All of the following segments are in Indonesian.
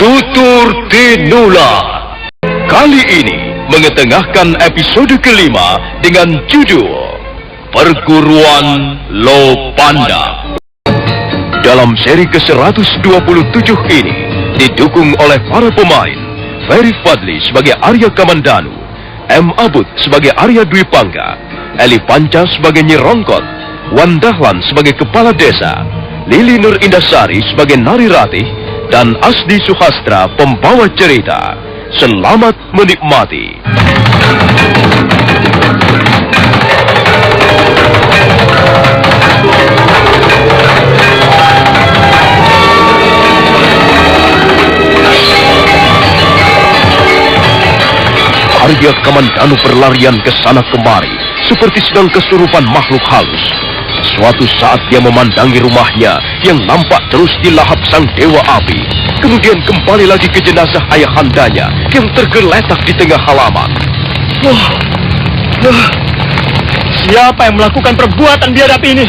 Tutur Tinula. Kali ini mengetengahkan episode kelima dengan judul Perguruan Lopanda. Dalam seri ke-127 ini didukung oleh para pemain Ferry Fadli sebagai Arya Kamandanu, M. Abud sebagai Arya Dwi Pangga, Eli Panca sebagai Nyi Rongkot, Wan Dahlan sebagai Kepala Desa, Lili Nur Indasari sebagai Nari Ratih, dan Asdi Suhastra pembawa cerita. Selamat menikmati. Arya Kamandanu berlarian ke sana kemari seperti sedang kesurupan makhluk halus. Suatu saat dia memandangi rumahnya yang nampak terus dilahap sang dewa api. Kemudian kembali lagi ke jenazah ayahandanya yang tergeletak di tengah halaman. Siapa yang melakukan perbuatan biadab ini?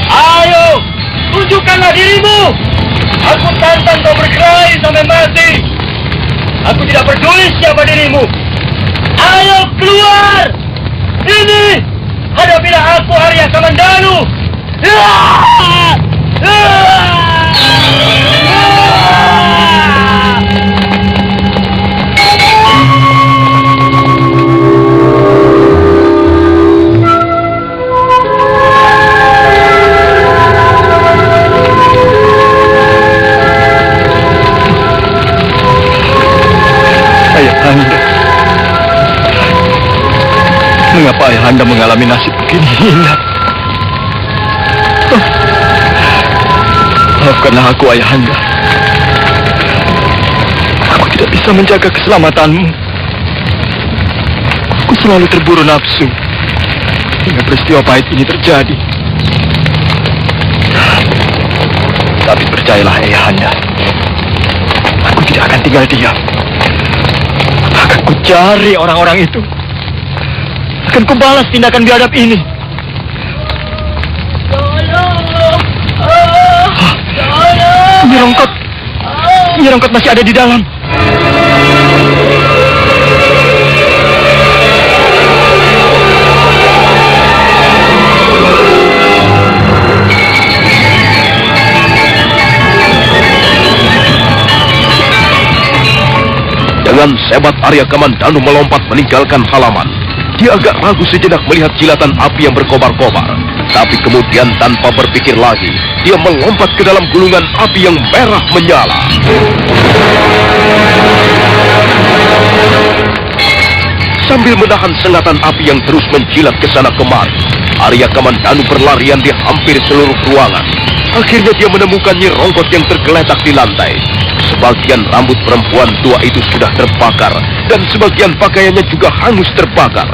Ayo, tunjukkanlah dirimu. Aku tantang kau berkelahi sampai mati. Aku tidak peduli siapa dirimu. Ayo keluar. Ini, hadapilah aku, Arya Kamandanu. Ayahanda, mengapa Ayahanda mengalami nasib begini hina? Maafkanlah aku, Ayahanda. Aku tidak bisa menjaga keselamatanmu. Aku selalu terburu nafsu hingga peristiwa pahit ini terjadi. Tapi percayalah, Ayahanda, aku tidak akan tinggal diam. Akan kucari orang-orang itu. Akan kubalas tindakan biadab ini. Nyi Rongkot masih ada di dalam. Dengan sebat Arya Kamandanu melompat meninggalkan halaman. Dia agak ragu sejenak melihat kilatan api yang berkobar-kobar. Tapi kemudian tanpa berpikir lagi, dia melompat ke dalam gulungan api yang merah menyala. Sambil menahan sengatan api yang terus menjilat ke sana kemari, Arya Kamandanu berlarian di hampir seluruh ruangan. Akhirnya dia menemukan Nyi Rongkot yang tergeletak di lantai. Sebagian rambut perempuan tua itu sudah terbakar dan sebagian pakaiannya juga hangus terbakar.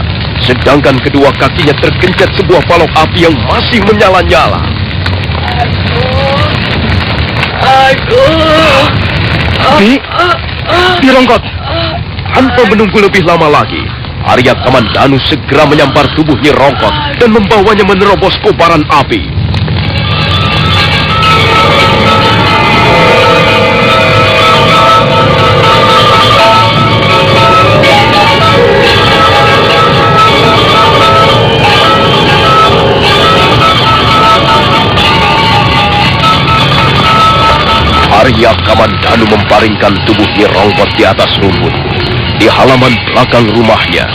Sedangkan kedua kakinya tergencet sebuah balok api yang masih menyala-nyala. Nyi Rongkot. Tanpa menunggu lebih lama lagi, Arya Kamandanu segera menyampar tubuh Nyi Rongkot dan membawanya menerobos kobaran api. Arya Kamandanu membaringkan tubuh Nyi Rongkot di atas rumput di halaman belakang rumahnya.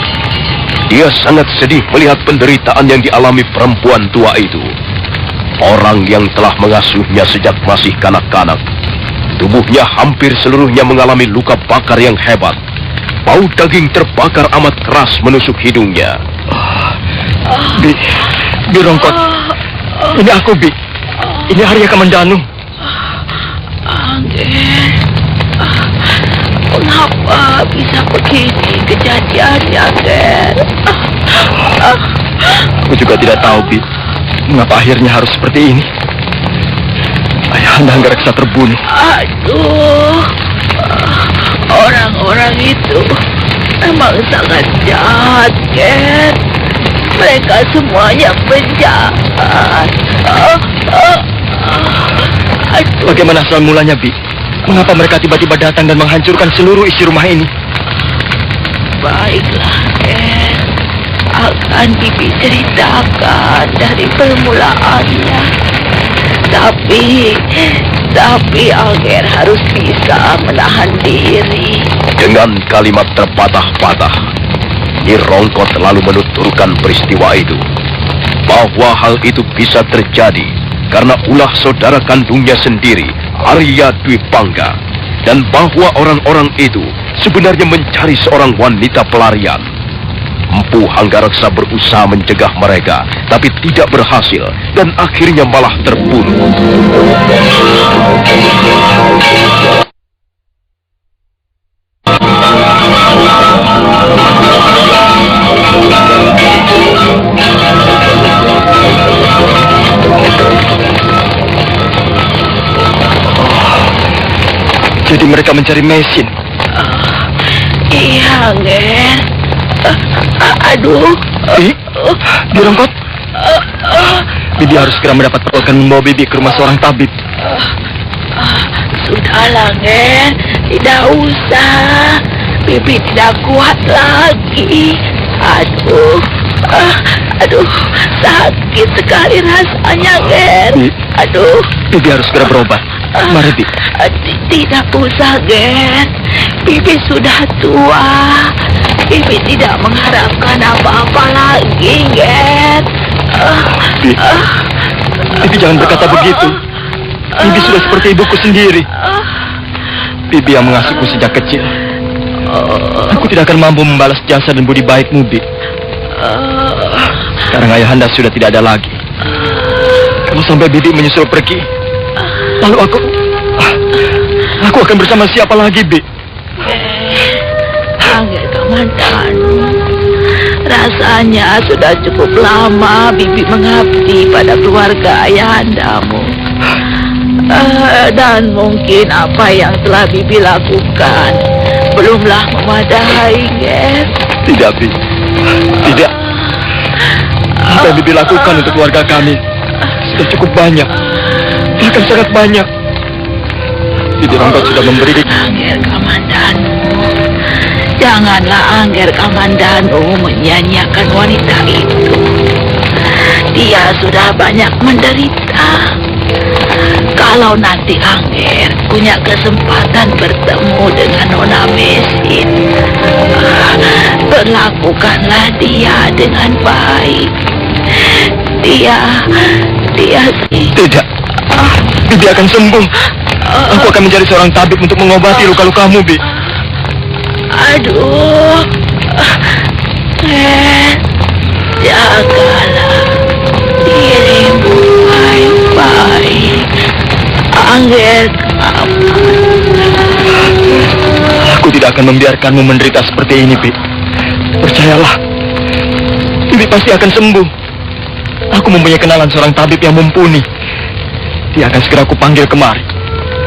Dia sangat sedih melihat penderitaan yang dialami perempuan tua itu. Orang yang telah mengasuhnya sejak masih kanak-kanak. Tubuhnya hampir seluruhnya mengalami luka bakar yang hebat. Bau daging terbakar amat keras menusuk hidungnya. Bi Rongkot, ini aku, Bi. Ini Arya Kamandanu. Angger, mengapa bisa begini kejadiannya, Angger? Aku juga tidak tahu, Bi. Mengapa akhirnya harus seperti ini? Ayahanda Anggareksa terbunuh. Aduh, orang-orang itu memang sangat jahat, Ger. Mereka semuanya penjahat. Bagaimana asal mulanya, Bi? Mengapa mereka tiba-tiba datang dan menghancurkan seluruh isi rumah ini? Baiklah, Ger. Akan Bibi ceritakan dari permulaannya. Tapi Angger harus bisa menahan diri. Dengan kalimat terpatah-patah, Nyi Rongkot lalu menuturkan peristiwa itu. Bahwa hal itu bisa terjadi karena ulah saudara kandungnya sendiri, Arya Dwi Pangga. Dan bahwa orang-orang itu sebenarnya mencari seorang wanita pelarian. Empu Hanggareksa berusaha mencegah mereka, tapi tidak berhasil dan akhirnya malah terbunuh. Jadi mereka mencari mesin. Iya, Ger. Aduh. Nyi Rongkot. Bibi harus segera mendapat perawatan membawa Bibi ke rumah seorang tabib. Sudahlah, Ger. Tidak usah. Bibi tidak kuat lagi. Aduh, sakit sekali rasanya, Ger. Aduh. Bibi harus segera berobat. Mari, Bibi. Tidak usah, Ger. Bibi sudah tua. Bibi tidak mengharapkan apa-apa lagi, Ger. Bibi jangan berkata begitu. Bibi sudah seperti ibuku sendiri. Bibi yang mengasuhku sejak kecil. Aku tidak akan mampu membalas jasa dan budi baikmu, Bibi. Sekarang ayahanda sudah tidak ada lagi. Kalau sampai Bibi menyusul pergi, lalu aku akan bersama siapa lagi, Bibi? Angger Kamandanu, rasanya sudah cukup lama Bibi mengabdi pada keluarga ayahandamu. Dan mungkin apa yang telah Bibi lakukan belumlah memadai, Ger. Tidak, Bibi. Tidak. Apa yang Bibi lakukan untuk keluarga kami sudah cukup banyak. Bahkan sangat banyak. Bibi Rongkot sudah memberi. Angger Kamandanu, janganlah Angger Kamandanu menyia-nyiakan wanita itu. Dia sudah banyak menderita. Kalau nanti Angger punya kesempatan bertemu dengan Nona Mesin, perlakukanlah dia dengan baik. Dia sih. Tidak. Bibi akan sembuh. Aku akan mencari seorang tabib untuk mengobati luka-lukamu, Bi. Aduh. Jagalah dirimu baik-baik. Angger Aku tidak akan membiarkanmu menderita seperti ini, Bi. Percayalah. Bibi pasti akan sembuh. Aku mempunyai kenalan seorang tabib yang mumpuni. Dia akan segera aku panggil kemari.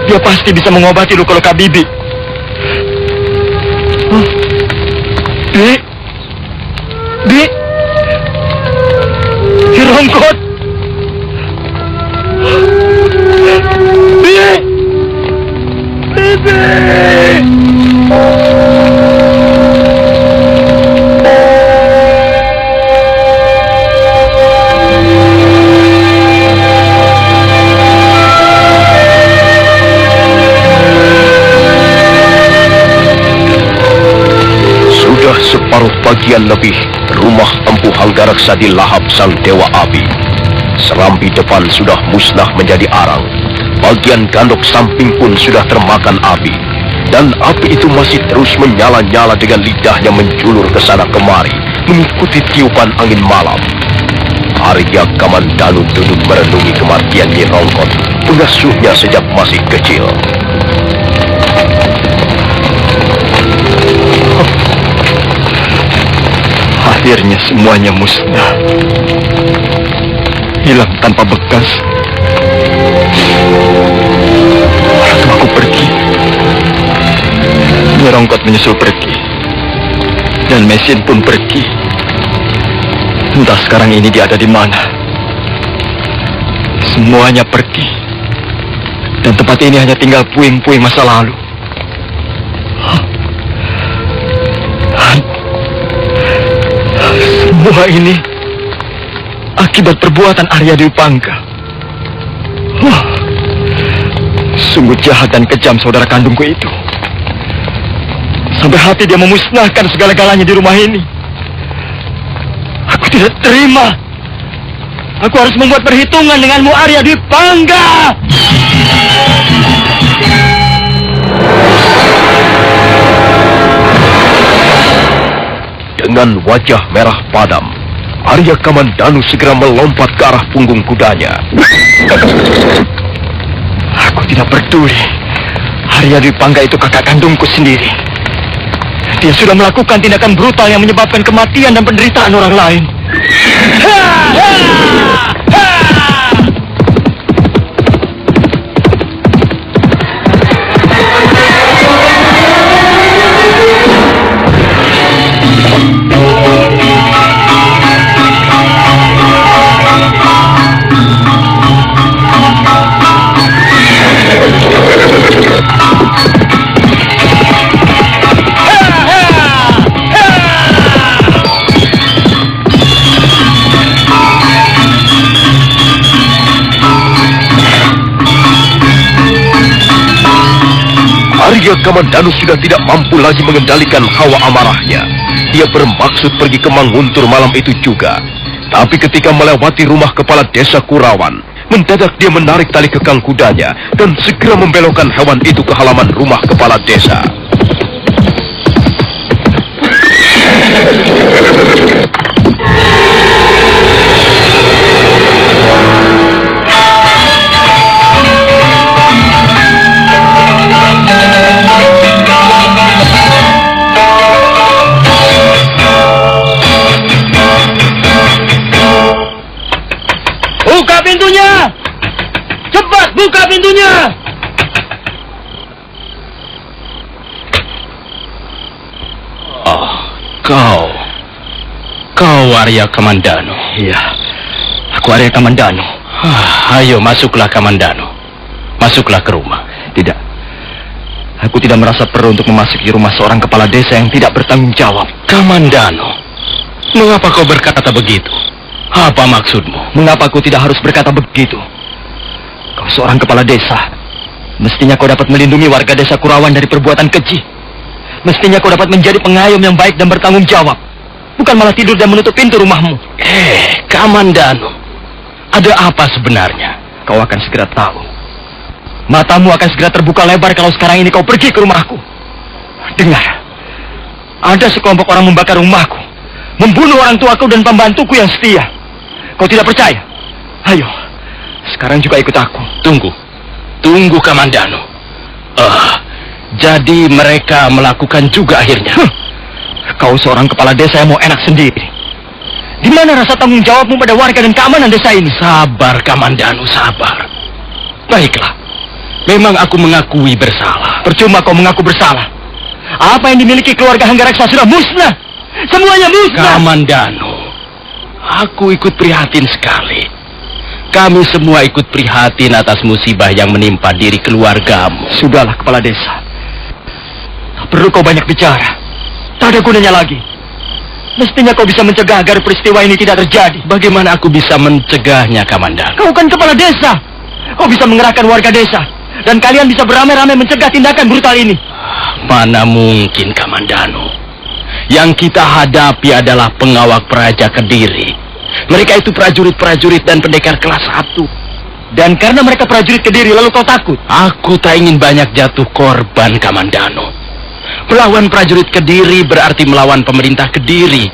Dia pasti bisa mengobati luka-luka Bibi. Bi? Bi? Nyi Rongkot? Bi? Bibi! Separuh bagian lebih rumah Empu Hanggareksa dilahap sang Dewa Api. Serambi depan sudah musnah menjadi arang. Bagian gandok samping pun sudah termakan api. Dan api itu masih terus menyala-nyala dengan lidahnya menjulur ke sana kemari, mengikuti tiupan angin malam. Arya Kamandanu duduk merenungi kematian Nyi Rongkot, pengasuhnya sejak masih kecil. Akhirnya semuanya musnah. Hilang tanpa bekas. Waktu aku pergi, Nyi Rongkot menyusul pergi. Dan mesin pun pergi. Entah sekarang ini dia ada di mana. Semuanya pergi. Dan tempat ini hanya tinggal puing-puing masa lalu. Semua ini akibat perbuatan Arya Dwi Pangga. Sungguh jahat dan kejam saudara kandungku itu. Sampai hati dia memusnahkan segala-galanya di rumah ini. Aku tidak terima. Aku harus membuat perhitungan denganmu, Arya Dwi Pangga. Dengan wajah merah padam, Arya Kamandanu segera melompat ke arah punggung kudanya. Aku tidak peduli. Arya Dwi Pangga itu kakak kandungku sendiri. Dia sudah melakukan tindakan brutal yang menyebabkan kematian dan penderitaan orang lain. Arya Kamandanu sudah tidak mampu lagi mengendalikan hawa amarahnya. Dia bermaksud pergi ke Manguntur malam itu juga. Tapi ketika melewati rumah kepala desa Kurawan, mendadak dia menarik tali kekang kudanya dan segera membelokkan hewan itu ke halaman rumah kepala desa. Buka pintunya! Cepat buka pintunya! Oh, kau Arya Kamandanu. Iya, aku Arya Kamandanu. Ayo masuklah Kamandanu. Masuklah ke rumah. Tidak, aku tidak merasa perlu untuk memasuki rumah seorang kepala desa yang tidak bertanggung jawab. Kamandanu, mengapa kau berkata begitu? Apa maksudmu? Mengapa aku tidak harus berkata begitu? Kau seorang kepala desa. Mestinya kau dapat melindungi warga desa Kurawan dari perbuatan keji. Mestinya kau dapat menjadi pengayom yang baik dan bertanggung jawab. Bukan malah tidur dan menutup pintu rumahmu. Kamandanu, ada apa sebenarnya? Kau akan segera tahu. Matamu akan segera terbuka lebar kalau sekarang ini kau pergi ke rumahku. Dengar, ada sekelompok orang membakar rumahku, membunuh orang tuaku dan pembantuku yang setia. Kau tidak percaya? Ayo, sekarang juga ikut aku. Tunggu Kamandanu. Jadi mereka melakukan juga akhirnya. Kau seorang kepala desa yang mau enak sendiri. Di mana rasa tanggung jawabmu pada warga dan keamanan desa ini? Sabar Kamandanu, sabar. Baiklah, memang aku mengakui bersalah. Percuma kau mengaku bersalah. Apa yang dimiliki keluarga Hanggareksa sudah musnah. Semuanya musnah. Kamandanu, aku ikut prihatin sekali. Kami semua ikut prihatin atas musibah yang menimpa diri keluargamu. Sudahlah kepala desa. Tak perlu kau banyak bicara. Tak ada gunanya lagi. Mestinya kau bisa mencegah agar peristiwa ini tidak terjadi. Bagaimana aku bisa mencegahnya, Kamandanu? Kau kan kepala desa. Kau bisa mengerahkan warga desa. Dan kalian bisa beramai-ramai mencegah tindakan brutal ini. Mana mungkin, Kamandanu. Yang kita hadapi adalah pengawal Praja Kediri. Mereka itu prajurit-prajurit dan pendekar kelas 1. Dan karena mereka prajurit Kediri, lalu kau takut? Aku tak ingin banyak jatuh korban, Kamandanu. Melawan prajurit Kediri berarti melawan pemerintah Kediri.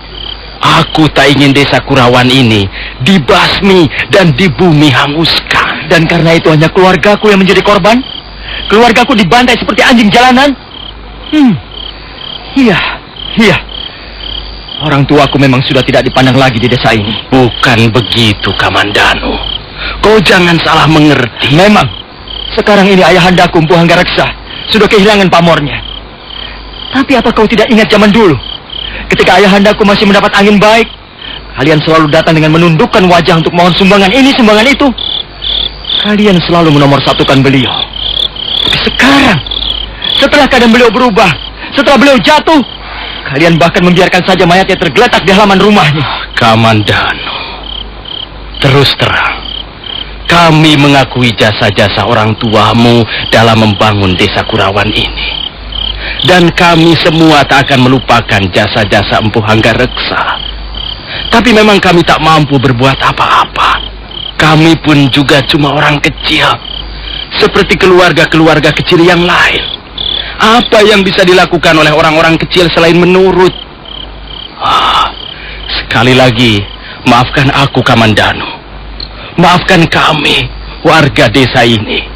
Aku tak ingin desa Kurawan ini dibasmi dan di bumi hanguskan. Dan karena itu hanya keluargaku yang menjadi korban? Keluargaku dibantai seperti anjing jalanan? Iya. Orang tuaku memang sudah tidak dipandang lagi di desa ini. Bukan begitu, Kamandanu. Kau jangan salah mengerti. Memang, sekarang ini ayahandaku Empu Hanggareksa sudah kehilangan pamornya. Tapi apa kau tidak ingat zaman dulu? Ketika ayahandaku masih mendapat angin baik, kalian selalu datang dengan menundukkan wajah untuk mohon sumbangan ini, sumbangan itu. Kalian selalu menomorsatukan beliau. Tapi sekarang, setelah keadaan beliau berubah, setelah beliau jatuh, kalian bahkan membiarkan saja mayatnya tergeletak di halaman rumahnya. Kamandanu, terus terang, kami mengakui jasa-jasa orang tuamu dalam membangun desa Kurawan ini. Dan kami semua tak akan melupakan jasa-jasa Empu Hanggareksa. Tapi memang kami tak mampu berbuat apa-apa. Kami pun juga cuma orang kecil, seperti keluarga-keluarga kecil yang lain. Apa yang bisa dilakukan oleh orang-orang kecil selain menurut? Sekali lagi, maafkan aku, Kamandanu. Maafkan kami, warga desa ini.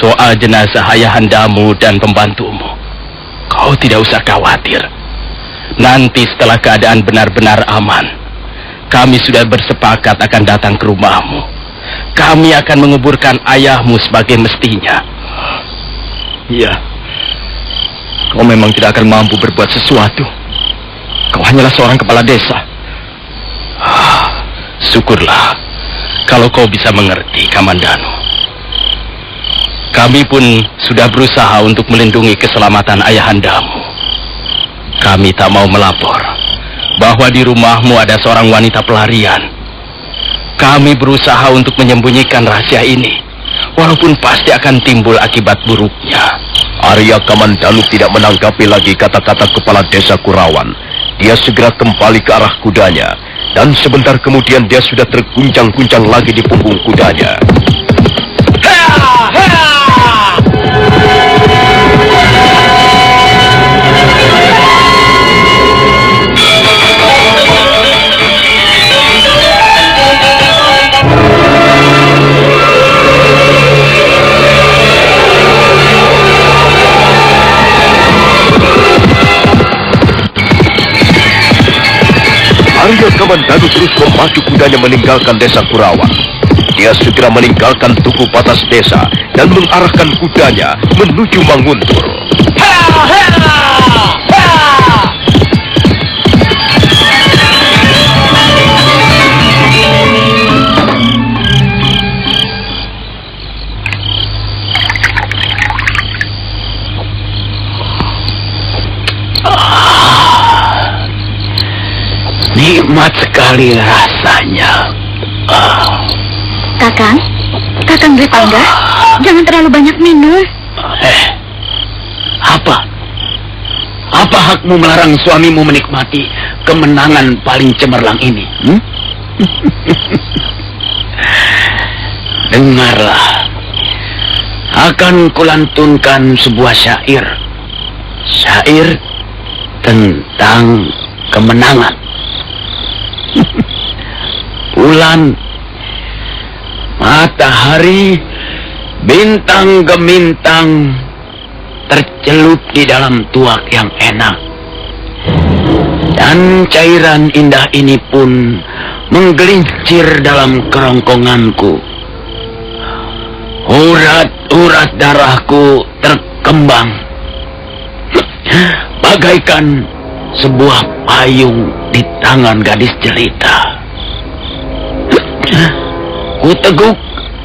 Soal jenazah ayahandamu dan pembantumu, kau tidak usah khawatir. Nanti setelah keadaan benar-benar aman, kami sudah bersepakat akan datang ke rumahmu. Kami akan menguburkan ayahmu sebagai mestinya. Iya, kau memang tidak akan mampu berbuat sesuatu. Kau hanyalah seorang kepala desa. Syukurlah kalau kau bisa mengerti, Kamandanu. Kami pun sudah berusaha untuk melindungi keselamatan ayahandamu. Kami tak mau melapor bahwa di rumahmu ada seorang wanita pelarian. Kami berusaha untuk menyembunyikan rahasia ini, walaupun pasti akan timbul akibat buruknya. Arya Kamandanu tidak menanggapi lagi kata-kata kepala desa Kurawan. Dia segera kembali ke arah kudanya, dan sebentar kemudian dia sudah terguncang-guncang lagi di punggung kudanya. Arya Kamandanu terus memacu kudanya meninggalkan desa Kurawan. Dia segera meninggalkan tugu batas desa dan mengarahkan kudanya menuju Manguntur. Nikmat sekali rasanya. Kakang Dwi Pangga, jangan terlalu banyak minum. Apa hakmu melarang suamimu menikmati kemenangan paling cemerlang ini? Dengarlah, akan kulantunkan sebuah syair tentang kemenangan. Bulan, matahari, bintang gemintang tercelup di dalam tuak yang enak. Dan cairan indah ini pun menggelincir dalam kerongkonganku. Urat-urat darahku terkembang bagaikan sebuah payung di tangan gadis jelita. Kuteguk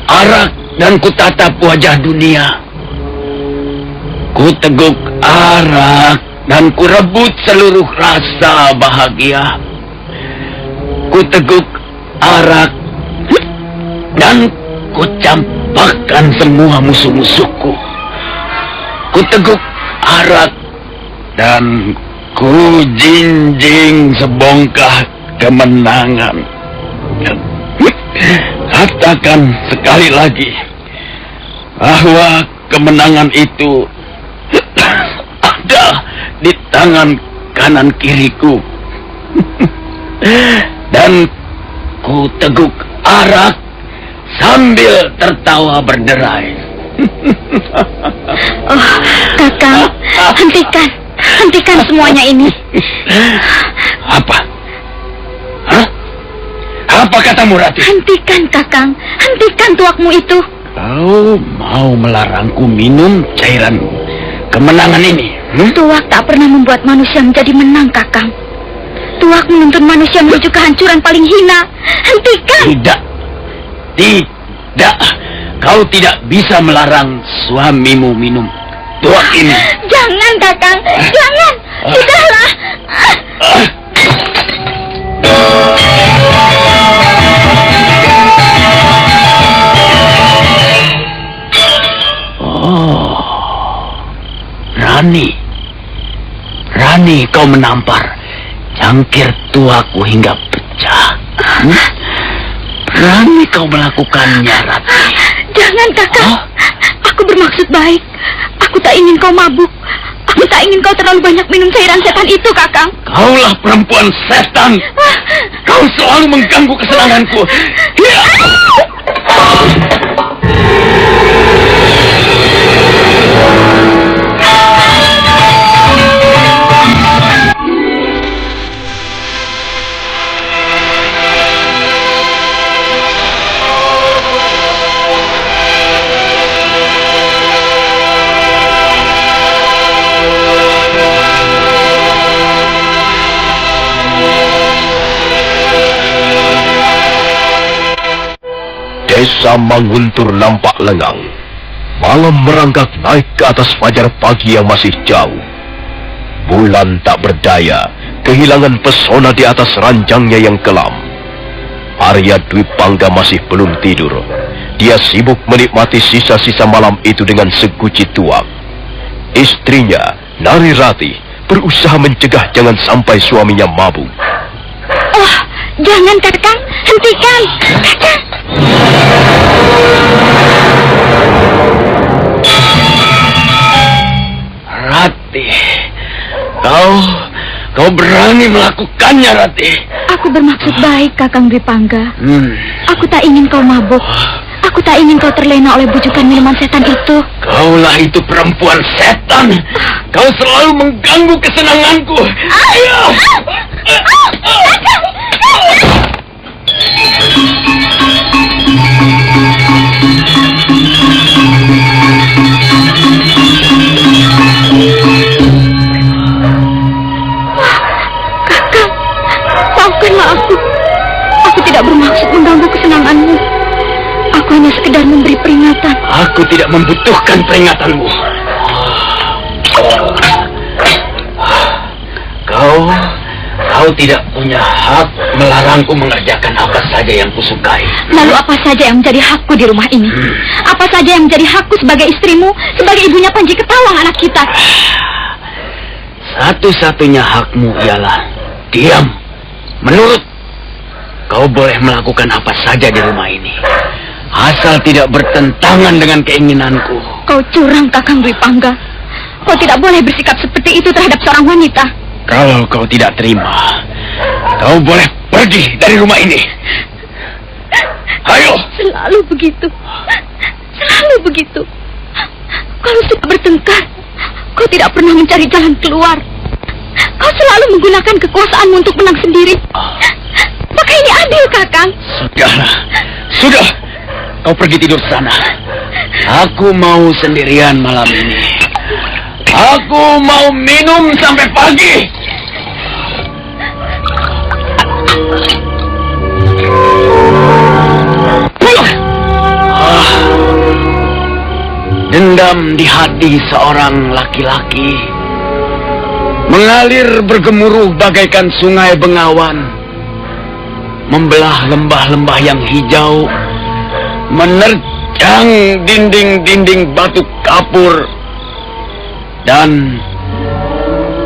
arak dan kutatap wajah dunia. Kuteguk arak dan kurebut seluruh rasa bahagia. Kuteguk arak dan kucampakkan semua musuh-musuhku. Kuteguk arak dan kujinjing sebongkah kemenangan. Katakan sekali lagi bahwa kemenangan itu ada di tangan kanan kiriku. Dan ku teguk arak sambil tertawa berderai. Oh, Kakang, hentikan semuanya ini. Apa? Hah? Apa katamu, Ratu? Hentikan, Kakang. Hentikan tuakmu itu. Kau mau melarangku minum cairan kemenangan ini? Tuak tak pernah membuat manusia menjadi menang, Kakang. Tuak menuntun manusia menuju kehancuran paling hina. Hentikan! Tidak. Kau tidak bisa melarang suamimu minum tuak ini. Jangan, Kakang. Jangan. Sudahlah. Rani kau menampar cangkir tuaku hingga pecah. Berani kau melakukannya, Rati? Jangan, Kakang. Aku bermaksud baik. Aku tak ingin kau mabuk. Aku tak ingin kau terlalu banyak minum cairan setan itu, Kakang. Kaulah perempuan setan. Kau selalu mengganggu kesenanganku. Desa Manguntur nampak lengang. Malam merangkak naik ke atas fajar pagi yang masih jauh. Bulan tak berdaya, kehilangan pesona di atas ranjangnya yang kelam. Arya Dwi Pangga masih belum tidur. Dia sibuk menikmati sisa-sisa malam itu dengan seguci tuak. Istrinya, Nari Rati, berusaha mencegah jangan sampai suaminya mabuk. Oh, jangan, Kakang. Hentikan. Kakang. Rati, kau berani melakukannya, Rati. Aku bermaksud baik, Kakang Dwi Pangga. Aku tak ingin kau mabuk. Aku tak ingin kau terlena oleh bujukan minuman setan itu. Kaulah itu perempuan setan. Kau selalu mengganggu kesenanganku. Ayo. Maafkanlah aku. Aku tidak bermaksud mengganggu kesenanganmu. Aku hanya sekedar memberi peringatan. Aku tidak membutuhkan peringatanmu. Kau tidak punya hak melarangku mengerjakan apa saja yang kusukai. Lalu apa saja yang menjadi hakku di rumah ini? Apa saja yang menjadi hakku sebagai istrimu, sebagai ibunya Panji Ketawang anak kita? Satu-satunya hakmu ialah diam. Menurut, kau boleh melakukan apa saja di rumah ini, asal tidak bertentangan dengan keinginanku. Kau curang, Kakang Dwi Pangga. Kau tidak boleh bersikap seperti itu terhadap seorang wanita. Kalau kau tidak terima, kau boleh pergi dari rumah ini. Ayo. Selalu begitu. Selalu begitu. Kalau sudah bertengkar, kau tidak pernah mencari jalan keluar. Kau selalu menggunakan kekuasaanmu untuk menang sendiri. Maka ini adil, Kakang. Sudahlah. Sudah. Kau pergi tidur sana. Aku mau sendirian malam ini. Aku mau minum sampai pagi. Dendam di hati seorang laki-laki mengalir bergemuruh bagaikan sungai Bengawan, membelah lembah-lembah yang hijau, menerjang dinding-dinding batu kapur, dan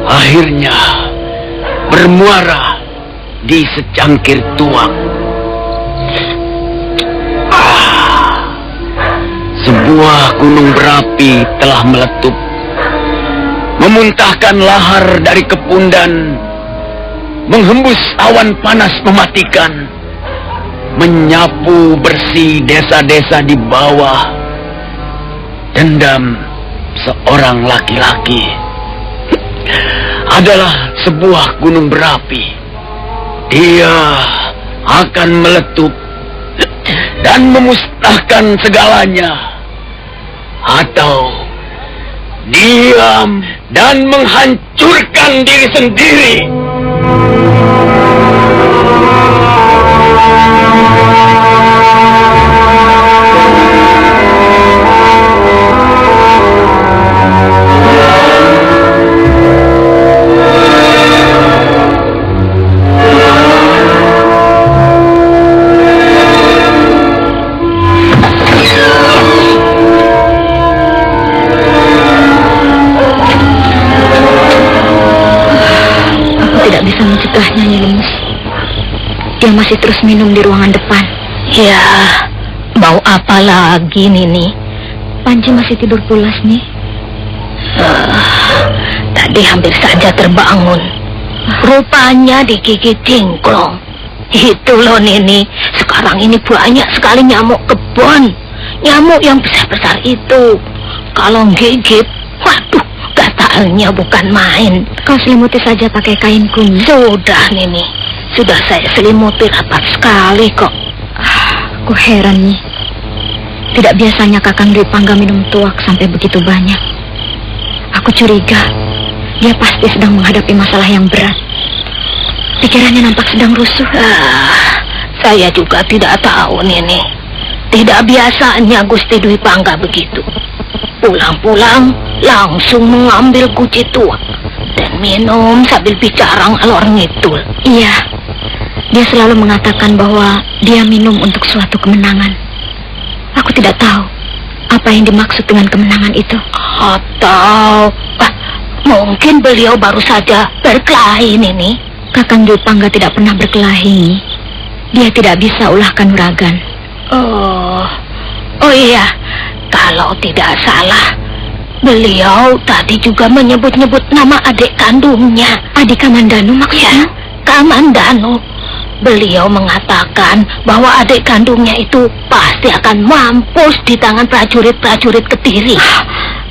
akhirnya bermuara di secangkir tuak. Sebuah gunung berapi telah meletup, memuntahkan lahar dari kepundan, menghembus awan panas mematikan, menyapu bersih desa-desa di bawah. Dendam seorang laki-laki adalah sebuah gunung berapi. Dia akan meletup dan memusnahkan segalanya, atau diam dan menghancurkan diri sendiri. bisa mencegahnya, Nyi Lemus. Dia masih terus minum di ruangan depan. Ya, mau apa lagi, Nini? Panji masih tidur pulas, Nyi. Tadi hampir saja terbangun. Rupanya digigit cingklong. Itu loh, Nini. Sekarang ini banyak sekali nyamuk kebon. Nyamuk yang besar-besar itu. Kalau gigit, waduh, gatalnya bukan main. Kau selimuti saja pakai kain kuning. Sudah, Nini. Sudah saya selimuti rapat sekali kok. Aku heran, Nyi. Tidak biasanya Kakang Dwi Pangga minum tuak sampai begitu banyak. Aku curiga dia pasti sedang menghadapi masalah yang berat. Pikirannya nampak sedang rusuh. Saya juga tidak tahu, Nini. Tidak biasanya Gusti Dwi Pangga begitu. Pulang-pulang langsung mengambil guci tuak dan minum sambil bicara ngalor ngidul. Iya, dia selalu mengatakan bahwa dia minum untuk suatu kemenangan. Aku tidak tahu apa yang dimaksud dengan kemenangan itu. Atau mungkin beliau baru saja berkelahi, Nini. Kakang Dwi Pangga tidak pernah berkelahi. Dia tidak bisa ulah kanuragan. Oh iya, kalau tidak salah, beliau tadi juga menyebut-nyebut nama adik kandungnya. Adik Kamandanu maksudnya? Ya, Kamandanu. Beliau mengatakan bahwa adik kandungnya itu pasti akan mampus di tangan prajurit-prajurit Kediri.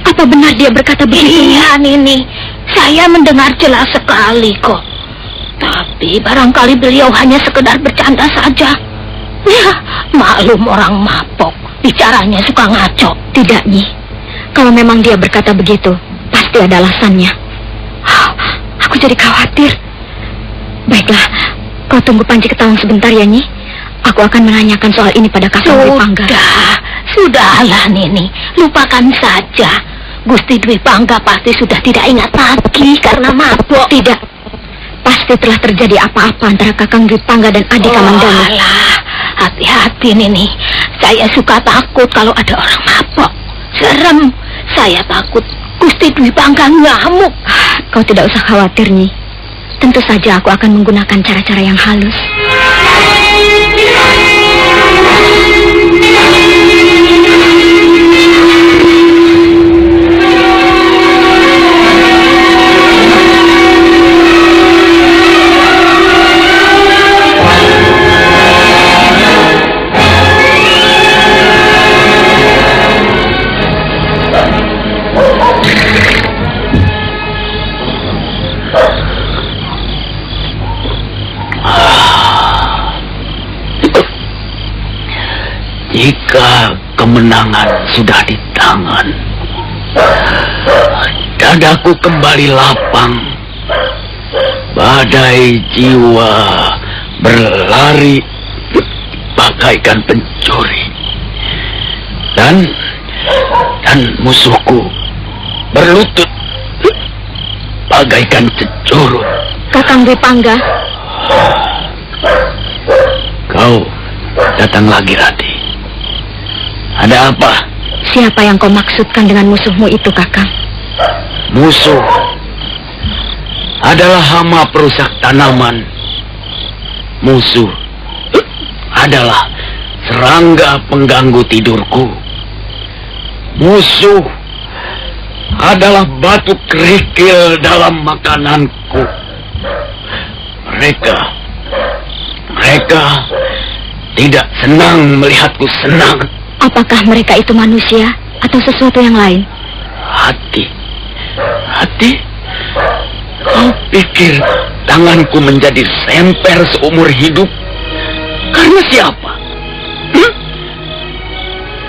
Apa benar dia berkata begitu? Iya, Nini. Saya mendengar jelas sekali kok. Tapi barangkali beliau hanya sekedar bercanda saja. Ya, maklum orang mabok. Bicaranya suka ngaco. Tidak, Nyi. Kalau memang dia berkata begitu, pasti ada alasannya. Aku jadi khawatir. Baiklah, kau tunggu Panji Ketawang sebentar ya, Nyi. Aku akan menanyakan soal ini pada Kakang Dwi Pangga. Sudahlah, Nini. Lupakan saja. Gusti Dwi Pangga pasti sudah tidak ingat lagi karena mabok. Tidak. Pasti telah terjadi apa-apa antara Kakang Dwi Pangga dan adik Kamandanu. Alah, hati-hati, Nini. Saya suka takut kalau ada orang mabok. Serem. Saya takut Gusti Dwi Pangga ngamuk. Kau tidak usah khawatir, Nyi. Tentu saja aku akan menggunakan cara-cara yang halus. Jika kemenangan sudah di tangan, dadaku kembali lapang. Badai jiwa berlari bagaikan pencuri, dan musuhku berlutut bagaikan cecurut. Kakang Dwi Pangga. Kau datang lagi, Rati. Ada apa? Siapa yang kau maksudkan dengan musuhmu itu, Kakang? Musuh adalah hama perusak tanaman. Musuh adalah serangga pengganggu tidurku. Musuh adalah batu kerikil dalam makananku. Mereka tidak senang melihatku senang. Apakah mereka itu manusia atau sesuatu yang lain? Hati. Kau pikir tanganku menjadi semper seumur hidup? Karena siapa?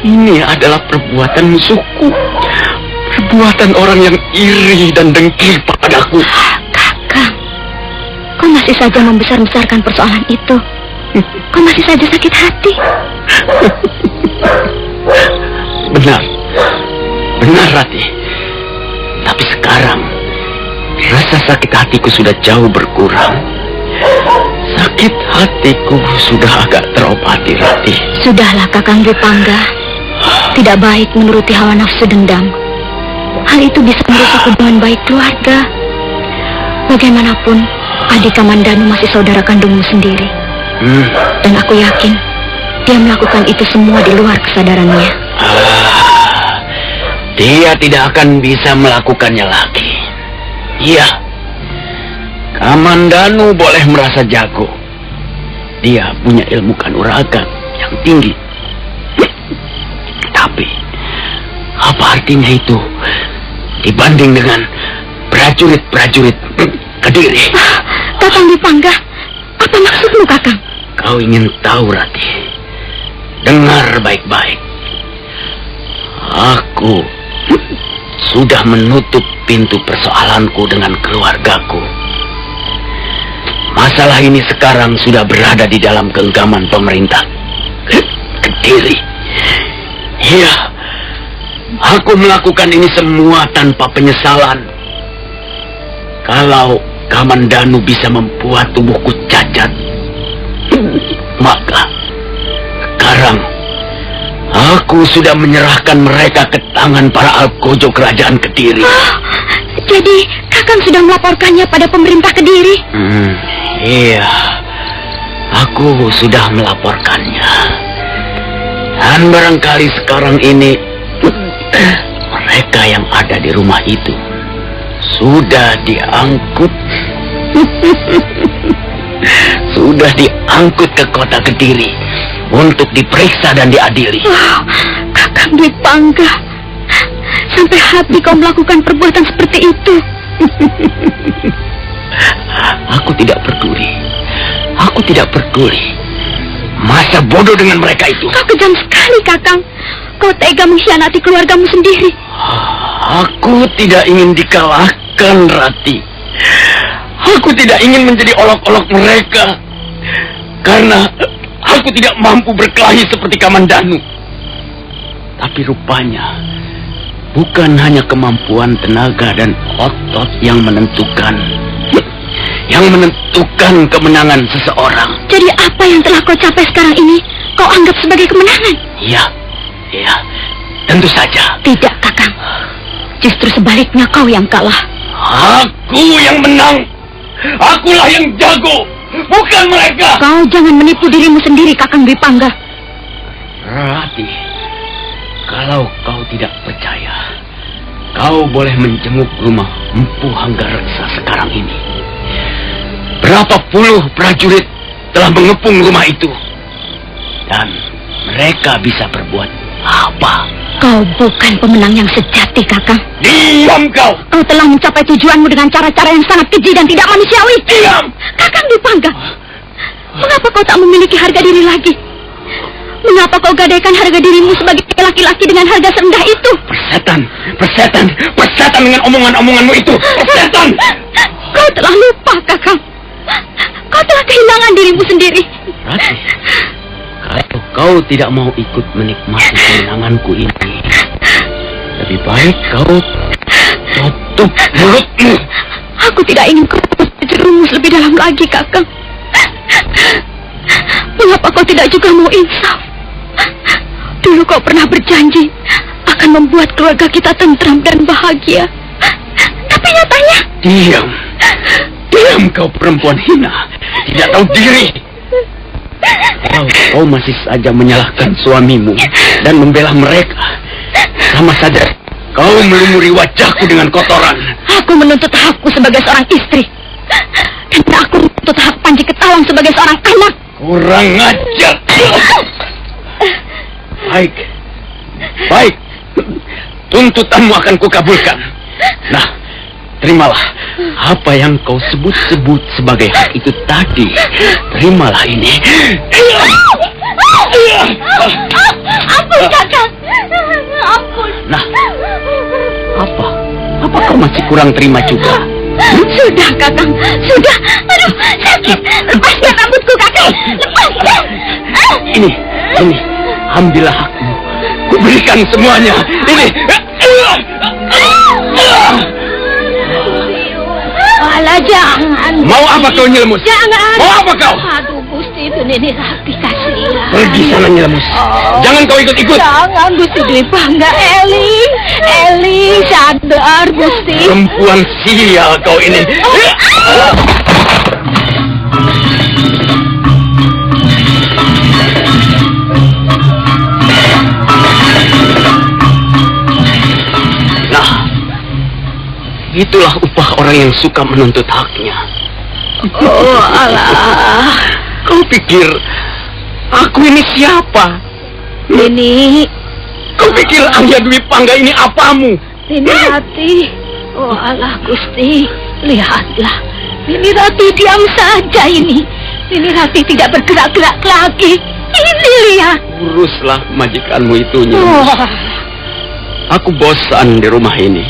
Ini adalah perbuatan musuhku. Perbuatan orang yang iri dan dengki padaku. Kakang, kau masih saja membesar-besarkan persoalan itu. Kau masih saja sakit hati. Benar, Rati. Tapi sekarang rasa sakit hatiku sudah jauh berkurang. Sakit hatiku sudah agak terobati, Rati. Sudahlah, Kakang Dwi Pangga. Tidak baik menuruti hawa nafsu dendam. Hal itu bisa merusak hubungan baik keluarga. Bagaimanapun, adik Kamandanu masih saudara kandungmu sendiri. Dan aku yakin dia melakukan itu semua di luar kesadarannya. Dia tidak akan bisa melakukannya lagi. Iya, Kamandanu boleh merasa jago. Dia punya ilmu kanuragan yang tinggi. Tapi apa artinya itu dibanding dengan prajurit-prajurit Kediri? Kakang Dipangga, apa maksudmu, Kakang? Kau ingin tahu, Rati? Dengar baik-baik. Aku sudah menutup pintu persoalanku dengan keluargaku. Masalah ini sekarang sudah berada di dalam genggaman pemerintah Kediri. Iya, aku melakukan ini semua tanpa penyesalan. Kalau Kamandanu bisa membuat tubuhku cacat, maka sekarang aku sudah menyerahkan mereka ke tangan para algojo kerajaan Kediri. Jadi Kakang sudah melaporkannya pada pemerintah Kediri? Iya, aku sudah melaporkannya. Dan barangkali sekarang ini mereka yang ada di rumah itu sudah diangkut. Sudah diangkut ke kota Kediri untuk diperiksa dan diadili. Kakang Dipangga, sampai hati kau melakukan perbuatan seperti itu. Aku tidak peduli. Aku tidak peduli. Masa bodoh dengan mereka itu. Kau kejam sekali, Kakang. Kau tega mengkhianati keluargamu sendiri. Aku tidak ingin dikalahkan, Rati. Aku tidak ingin menjadi olok-olok mereka. Karena aku tidak mampu berkelahi seperti Kamandanu. Tapi rupanya bukan hanya kemampuan tenaga dan otot yang menentukan kemenangan seseorang. Jadi apa yang telah kau capai sekarang ini kau anggap sebagai kemenangan? Iya, tentu saja. Tidak, Kakang. Justru sebaliknya kau yang kalah. Aku yang menang. Akulah yang jago, bukan mereka. Kau jangan menipu dirimu sendiri, Kakang Dipangga. Rati, kalau kau tidak percaya, kau boleh menjenguk rumah Empu Hanggareksa sekarang ini. Berapa puluh prajurit telah mengepung rumah itu. Dan mereka bisa berbuat apa? Kau bukan pemenang yang sejati, Kakang. Diam kau! Kau telah mencapai tujuanmu dengan cara-cara yang sangat keji dan tidak manusiawi. Diam! Kakang Dipangga, mengapa kau tak memiliki harga diri lagi? Mengapa kau gadaikan harga dirimu sebagai laki-laki dengan harga serendah itu? Persetan dengan omongan-omonganmu itu. Persetan! Kau telah lupa, Kakang. Kau telah kehilangan dirimu sendiri. Rati, kalau kau tidak mau ikut menikmati kemenanganku ini, lebih baik kau tutup mulutmu. Aku tidak ingin kau terjerumus lebih dalam lagi, Kakang. Mengapa kau tidak juga mau insaf? Dulu kau pernah berjanji akan membuat keluarga kita tentram dan bahagia. Tapi nyatanya... Diam kau perempuan hina. Tidak tahu diri. Kau masih saja menyalahkan suamimu dan membela mereka. Sama saja kau melumuri wajahku dengan kotoran. Aku menuntut hakku sebagai seorang istri. Dan aku menuntut hak Panji Ketawang sebagai seorang anak. Kurang ajar. Baik. Tuntutanmu akan kukabulkan. Nah, terimalah apa yang kau sebut-sebut sebagai hak itu tadi. Terimalah ini. Ampun, Kakang. Ampun. Nah, apa kau masih kurang terima juga? Sudah, Kakang. Sudah. Aduh, sakit. Lepaskan rambutku, Kakang. Lepaskan. Ini. Ambillah hakmu. Kuberikan semuanya. Ini. Alah, jangan. Mau apa kau, Nyelemus? Jangan. Mau apa kau? Aduh, Gusti, itu Nini Rati, kasihan. Pergi sana, Nyelemus. Jangan kau ikut-ikut. Jangan, Gusti Dwipangga. Eli, sadar, Gusti. Perempuan sial kau ini. Itulah upah orang yang suka menuntut haknya. Oh alah. Kau pikir aku ini siapa? Ini Kau pikir Arya Dwi Pangga ini apamu? Nini Rati. Oh alah Gusti, lihatlah. Nini Rati diam saja ini. Nini Rati tidak bergerak-gerak lagi. Ini lihat. Uruslah majikanmu itu, Nyi. Oh. Aku bosan di rumah ini.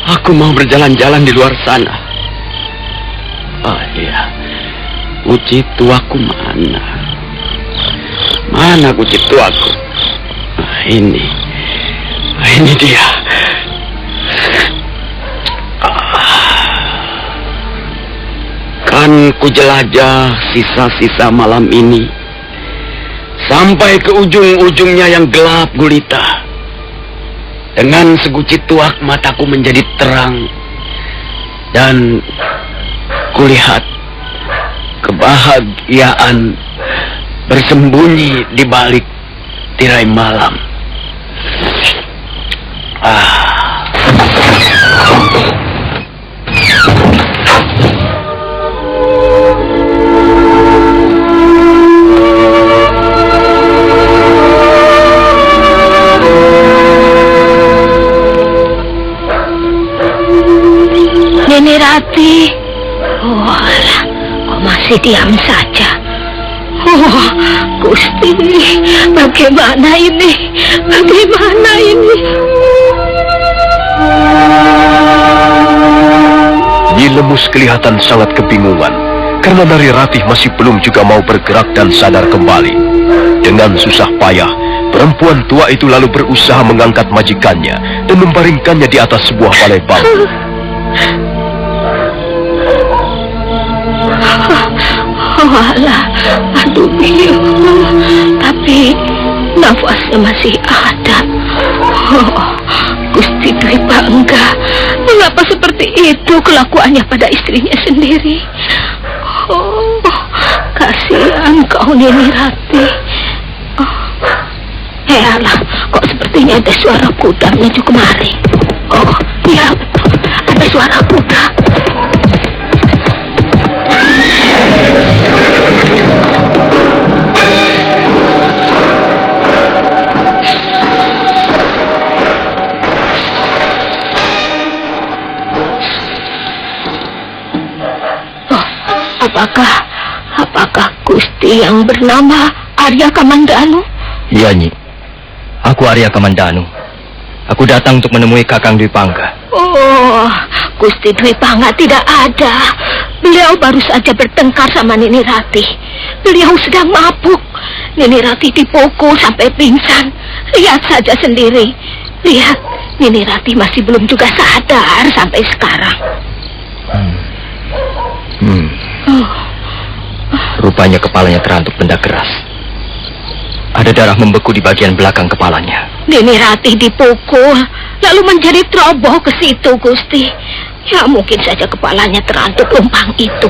Aku mau berjalan-jalan di luar sana. Oh iya, kunci tuaku mana? Mana kunci tuaku? Ini dia. Kan ku jelajah sisa-sisa malam ini sampai ke ujung-ujungnya yang gelap gulita. Dengan seguci tuak mataku menjadi terang dan kulihat kebahagiaan bersembunyi di balik tirai malam. Nini Rati. Oh alah, kok masih diam saja? Oh Gusti, bagaimana ini? Bagaimana ini? Nyi Lemus kelihatan sangat kebingungan karena Nari Ratih masih belum juga mau bergerak dan sadar kembali. Dengan susah payah, perempuan tua itu lalu berusaha mengangkat majikannya dan membaringkannya di atas sebuah balai bambu. Oh alah, aduh Biu, tapi nafasnya masih ada. Oh, Gusti Dwi Pangga, mengapa seperti itu kelakuannya pada istrinya sendiri? Oh, kasihan kau Nini Rati. Oh, alah, kok sepertinya ada suara kuda menuju kemari. Oh, iya betul, ada suara kuda. Apakah Gusti yang bernama Arya Kamandanu? Iya, Nyi. Aku Arya Kamandanu. Aku datang untuk menemui Kakang Dwi Pangga. Oh, Gusti Dwi Pangga tidak ada. Beliau baru saja bertengkar sama Nini Rati. Beliau sedang mabuk. Nini Rati dipukul sampai pingsan. Lihat saja sendiri. Lihat, Nini Rati masih belum juga sadar sampai sekarang. Rupanya kepalanya terantuk benda keras. Ada darah membeku di bagian belakang kepalanya. Nini Rati dipukul, lalu menjadi teroboh ke situ, Gusti. Ya mungkin saja kepalanya terantuk lumpang itu.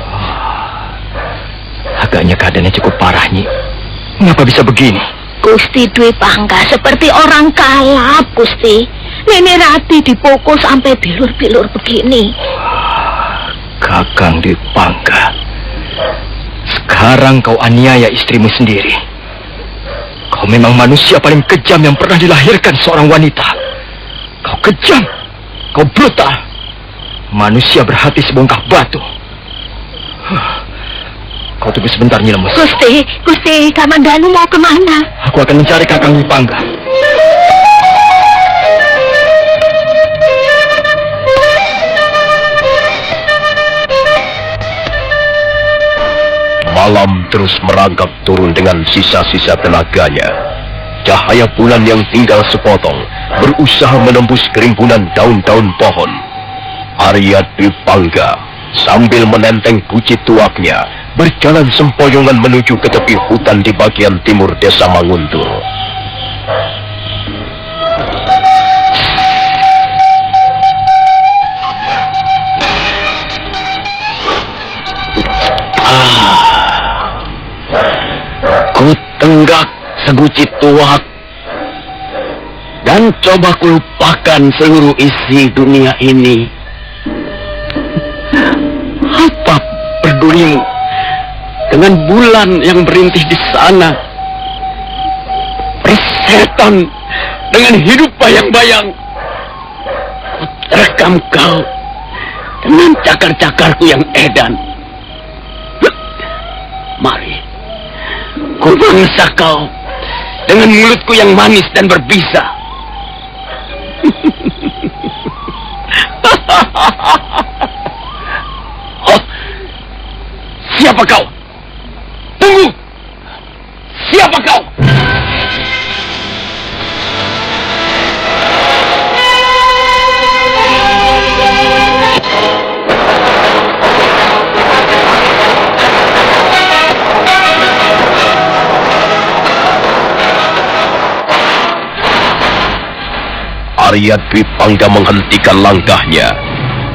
Agaknya keadaannya cukup parah, Nyi. Mengapa bisa begini? Gusti Dwi Pangga seperti orang kalap, Gusti. Nini Rati dipukul sampai bilur-bilur begini. Kakang Dwi Pangga, sekarang kau aniaya istrimu sendiri. Kau memang manusia paling kejam yang pernah dilahirkan seorang wanita. Kau kejam, kau brutal. Manusia berhati sebongkah batu. Kau tunggu sebentar, Nyi Lemus. Gusti, Kamandanu mau kemana? Aku akan mencari Kakang Dwi Pangga. Malam terus merangkak turun dengan sisa-sisa tenaganya. Cahaya bulan yang tinggal sepotong berusaha menembus kerimpunan daun-daun pohon. Arya Dwi Pangga sambil menenteng guci tuaknya berjalan sempoyongan menuju ke tepi hutan di bagian timur desa Manguntur. Ku tenggak seguci tuak dan mencoba kulupakan seluruh isi dunia ini. Apa pedulimu dengan bulan yang berintih di sana? Persetan dengan hidup bayang-bayang. Terekam kau dengan cakar-cakarku yang edan. Mari, ku mangsa kau dengan mulutku yang manis dan berbisa. Oh, siapa kau? Tunggu! Siapa kau? Arya Dwi Pangga menghentikan langkahnya.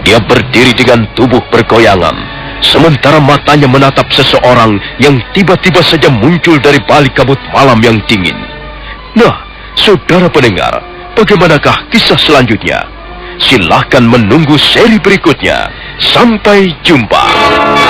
Dia berdiri dengan tubuh bergoyangan, sementara matanya menatap seseorang yang tiba-tiba saja muncul dari balik kabut malam yang dingin. Nah, saudara pendengar, bagaimanakah kisah selanjutnya? Silahkan menunggu seri berikutnya. Sampai jumpa.